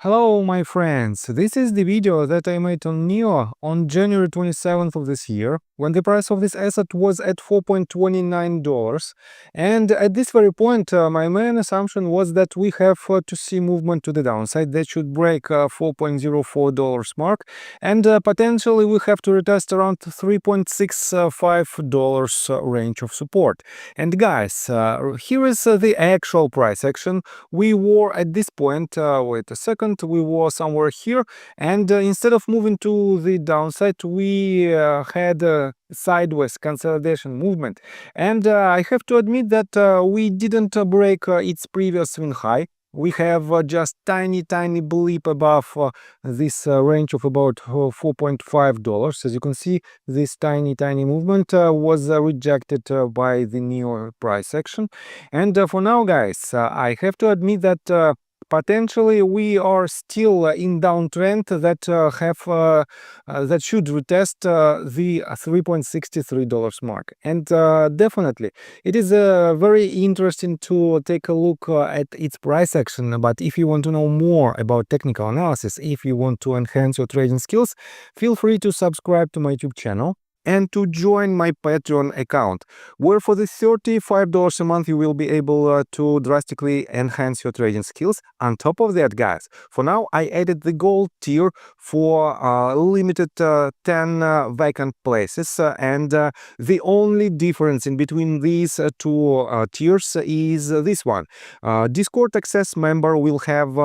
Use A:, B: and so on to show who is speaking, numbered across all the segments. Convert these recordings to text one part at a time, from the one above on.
A: Hello my friends, this is the video that I made on NIO on January 27th of this year, when the price of this asset was at $4.29, and at this very point my main assumption was that we have to see movement to the downside that should break $4.04 mark, and potentially we have to retest around $3.65 range of support. And guys, here is the actual price action we were at this point. Wait a second, we were somewhere here, and instead of moving to the downside, we had a sideways consolidation movement. And I have to admit that we didn't break its previous swing high. We have just tiny blip above this range of about $4.5. As you can see, this tiny movement was rejected by the NIO price action. And for now, guys, I have to admit that potentially we are still in downtrend that that should retest the $3.63 mark. And definitely it is very interesting to take a look at its price action. But if you want to know more about technical analysis, if you want to enhance your trading skills, feel free to subscribe to my YouTube channel and to join my Patreon account, where for the $35 a month you will be able to drastically enhance your trading skills. On top of that, guys, for now I added the gold tier for limited 10 vacant places, and the only difference in between these two tiers is this one. Discord access member will have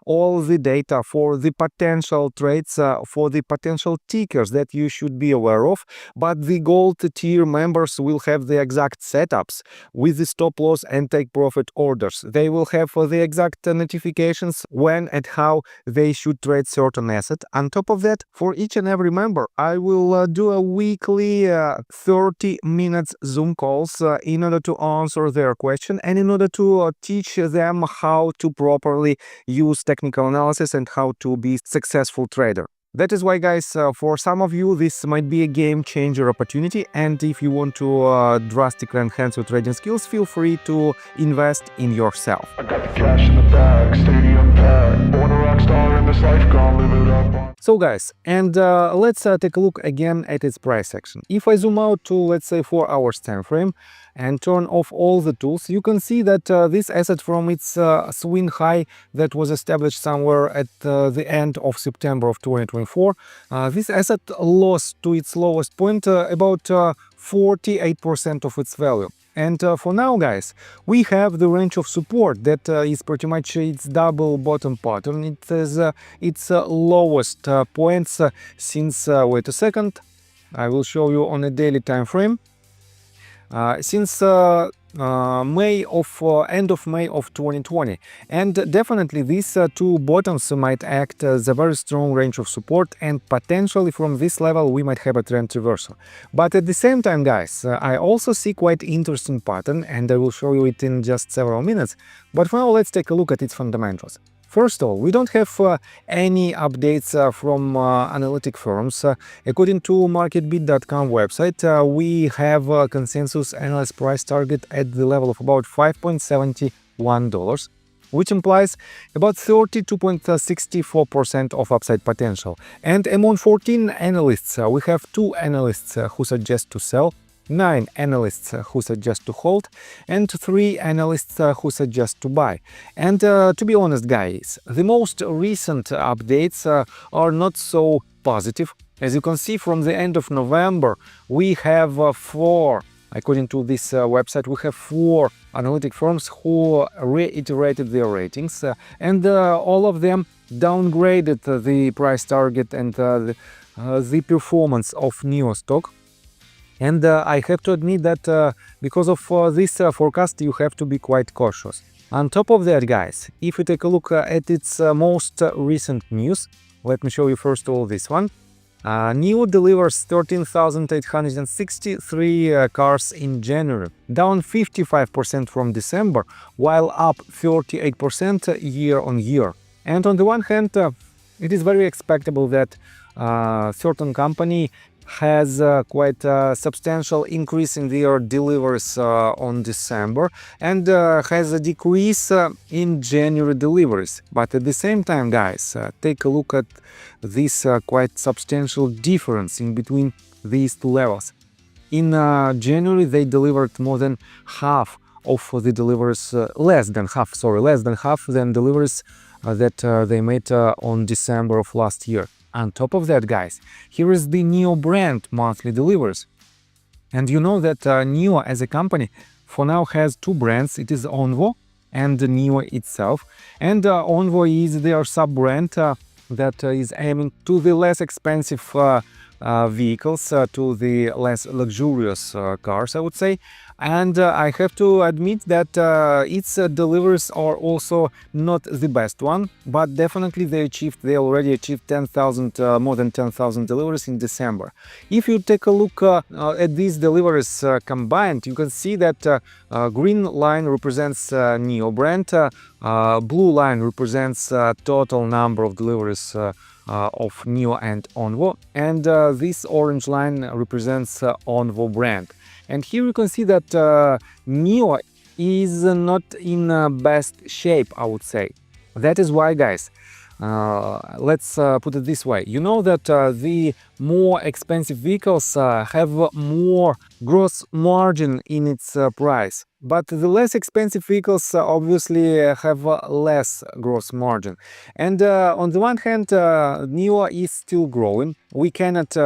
A: all the data for the potential trades, for the potential tickers that you should be aware of. But the gold tier members will have the exact setups with the stop loss and take profit orders. They will have the exact notifications when and how they should trade certain asset. On top of that, for each and every member, I will do a weekly 30 minutes Zoom calls in order to answer their question and in order to teach them how to properly use technical analysis and how to be successful trader. That is why, guys, for some of you this might be a game changer opportunity, and if you want to drastically enhance your trading skills, feel free to invest in yourself.
B: I got the cash in the bag, stadium packed, born a rock star in this life, gonna live it up.
A: So guys, and let's take a look again at its price action. If I zoom out to, let's say, 4 hours time frame and turn off all the tools, you can see that this asset from its swing high that was established somewhere at the end of September of 2024, this asset lost to its lowest point about 48% of its value. And for now, guys, we have the range of support that is pretty much its double bottom pattern. It is its lowest points since, wait a second, I will show you on a daily time frame. Since end of May of 2020, and definitely these two bottoms might act as a very strong range of support, and potentially from this level we might have a trend reversal. But at the same time, guys, I also see quite interesting pattern, and I will show you it in just several minutes. But for now, let's take a look at its fundamentals. First of all, we don't have any updates from analytic firms. According to marketbeat.com website, we have a consensus analyst price target at the level of about $5.71, which implies about 32.64% of upside potential. And among 14 analysts, we have 2 analysts who suggest to sell, 9 analysts who suggest to hold, and 3 analysts who suggest to buy. And to be honest, guys, the most recent updates are not so positive. As you can see, from the end of November, we have 4, according to this website, we have 4 analytic firms who reiterated their ratings, and all of them downgraded the price target and the performance of NIO Stock. And I have to admit that because of this forecast, you have to be quite cautious. On top of that, guys, if you take a look at its most recent news, let me show you first of all this one. NIO delivers 13,863 cars in January, down 55% from December, while up 38% year on year. And on the one hand, it is very expectable that certain company has quite a substantial increase in their deliveries on December and has a decrease in January deliveries. But at the same time, guys, take a look at this quite substantial difference in between these two levels. In January, they delivered more than half of the deliveries, less than half than deliveries that they made on December of last year. On top of that, guys, here is the NIO brand monthly deliveries. And you know that NIO as a company for now has two brands. It is Onvo and NIO itself. And Onvo is their sub-brand that is aiming to the less expensive vehicles, to the less luxurious cars, I would say. And I have to admit that its deliveries are also not the best one, but definitely they already achieved 10,000, more than 10,000 deliveries in December. If you take a look at these deliveries combined, you can see that green line represents NIO brand, blue line represents total number of deliveries of NIO and Onvo, and this orange line represents Onvo brand. And here you can see that NIO is not in best shape, I would say. That is why, guys, let's put it this way. You know that the more expensive vehicles have more gross margin in its price, but the less expensive vehicles obviously have less gross margin. And on the one hand, NIO is still growing. We cannot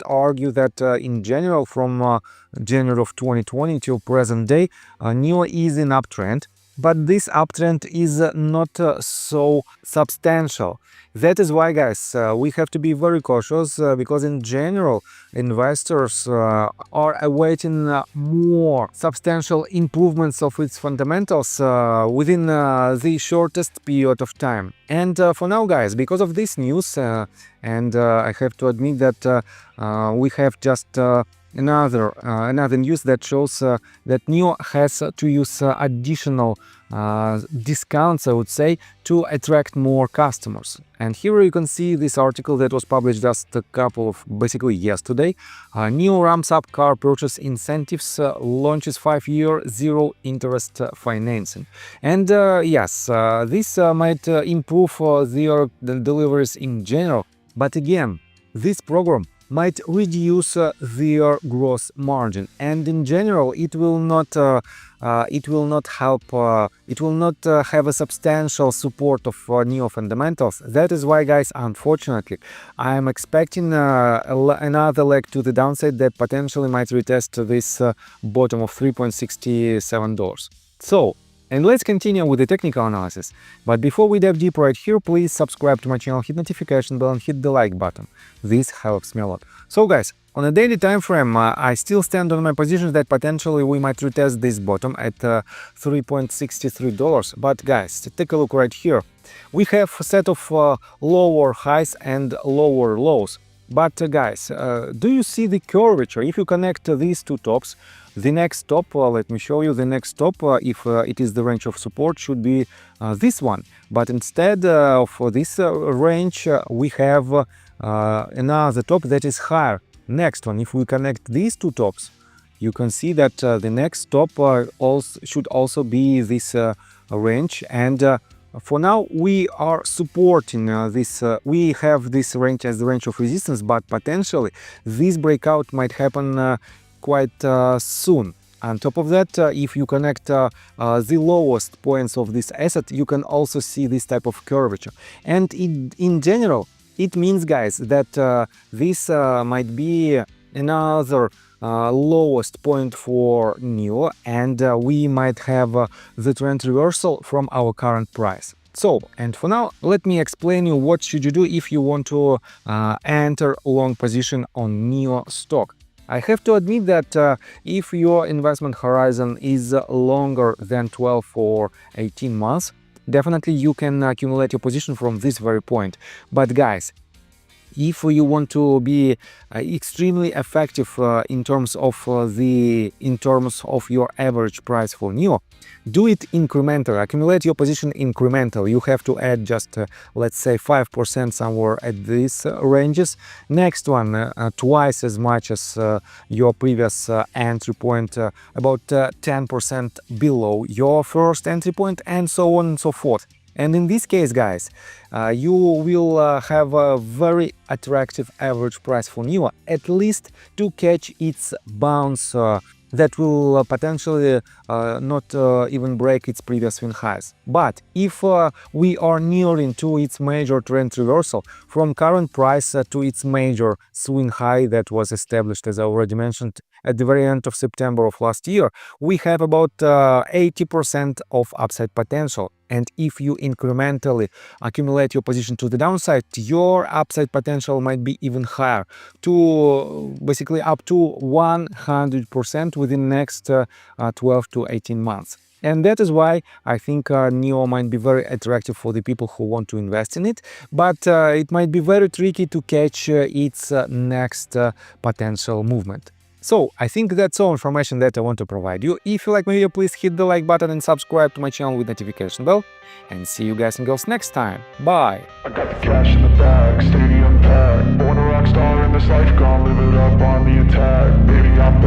A: argue that in general, from January of 2020 till present day, NIO is in uptrend. But this uptrend is not so substantial. That is why, guys, we have to be very cautious because in general, investors are awaiting more substantial improvements of its fundamentals within the shortest period of time. And for now, guys, because of this news, and I have to admit that we have just another news that shows that NIO has to use additional discounts, I would say, to attract more customers. And here you can see this article that was published just a couple of, basically yesterday. NIO ramps up car purchase incentives, launches 5-year zero interest financing. And yes, this might improve their deliveries in general, but again, this program might reduce their gross margin, and in general it will not help, it will not have a substantial support of NIO fundamentals. That is why, guys, unfortunately, I am expecting another leg to the downside that potentially might retest this bottom of $3.67. So, and let's continue with the technical analysis. But before we dive deep right here, please subscribe to my channel, hit notification bell and hit the like button. This helps me a lot. So, guys, on a daily time frame, I still stand on my position that potentially we might retest this bottom at $3.63. But guys, take a look right here. We have a set of lower highs and lower lows. But guys, do you see the curvature? If you connect these two tops, the next top, let me show you, the next top, if it is the range of support, should be this one. But instead of this range, we have another top that is higher. Next one, if we connect these two tops, you can see that the next top should also be this range. And for now, we are supporting this, we have this range as the range of resistance, but potentially this breakout might happen quite soon. On top of that, if you connect the lowest points of this asset, you can also see this type of curvature. And in general, it means, guys, that this might be another lowest point for NIO, and we might have the trend reversal from our current price. So, and for now, let me explain you what should you do if you want to enter long position on NIO stock. I have to admit that if your investment horizon is longer than 12 or 18 months, definitely you can accumulate your position from this very point. But guys, If you want to be extremely effective in terms of your average price for NIO, do it incremental. Accumulate your position incremental. You have to add just let's say 5% somewhere at these ranges. Next one, twice as much as your previous entry point, about 10% below your first entry point, and so on and so forth. And in this case, guys, you will have a very attractive average price for NIO, at least to catch its bounce that will potentially not even break its previous swing highs. But if we are nearing to its major trend reversal from current price to its major swing high that was established, as I already mentioned, at the very end of September of last year, we have about 80% of upside potential. And if you incrementally accumulate your position to the downside, your upside potential might be even higher, to basically up to 100% within the next 12 to 18 months. And that is why I think NIO might be very attractive for the people who want to invest in it, but it might be very tricky to catch its next potential movement. So, I think that's all information that I want to provide you. If you like my video, please hit the like button and subscribe to my channel with notification bell. And see you guys and girls next time. Bye!
B: I got the cash in the bag, stadium packed. Born a rock star in this life, gone live it up on the attack. Baby, I'm